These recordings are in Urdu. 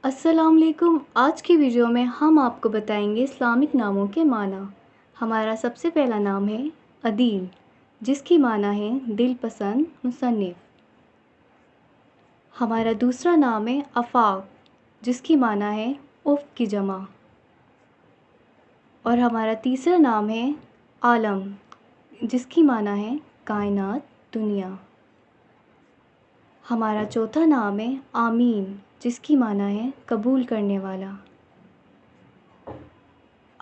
السلام علیکم۔ آج کی ویڈیو میں ہم آپ کو بتائیں گے اسلامک ناموں کے معنی۔ ہمارا سب سے پہلا نام ہے عدیل، جس کی معنی ہے دل پسند مصنف۔ ہمارا دوسرا نام ہے آفاق، جس کی معنی ہے افق کی جمع۔ اور ہمارا تیسرا نام ہے عالم، جس کی معنی ہے کائنات، دنیا۔ ہمارا چوتھا نام ہے آمین، جس کی معنی ہے قبول کرنے والا۔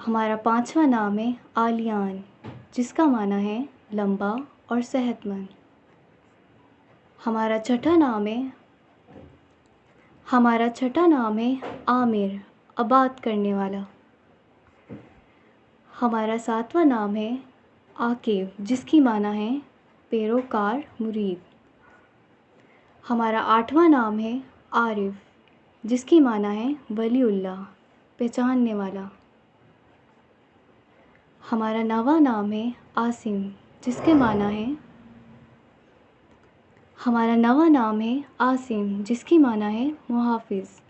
ہمارا پانچواں نام ہے آلیان، جس کا معنی ہے لمبا اور صحت مند۔ ہمارا چھٹا نام ہے عامر، آباد کرنے والا۔ ہمارا ساتواں نام ہے عاقب، جس کی معنی ہے پیروکار، مرید۔ ہمارا آٹھواں نام ہے عارف، جس کی معنی ہے ولی اللہ، پہچاننے والا۔ ہمارا نواں نام ہے عاصم، جس کے معنی ہے محافظ۔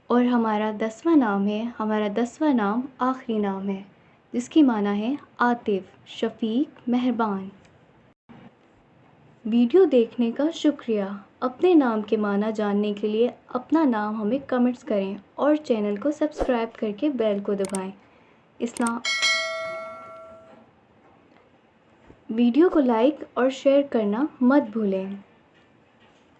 اور ہمارا دسواں نام آخری نام ہے، جس کی معنی ہے عاطف، شفیق، مہربان۔ ویڈیو دیکھنے کا شکریہ۔ اپنے نام کے معنی جاننے کے لیے اپنا نام ہمیں کمنٹس کریں اور چینل کو سبسکرائب کر کے بیل کو دبائیں۔ ویڈیو کو لائک اور شیئر کرنا مت بھولیں۔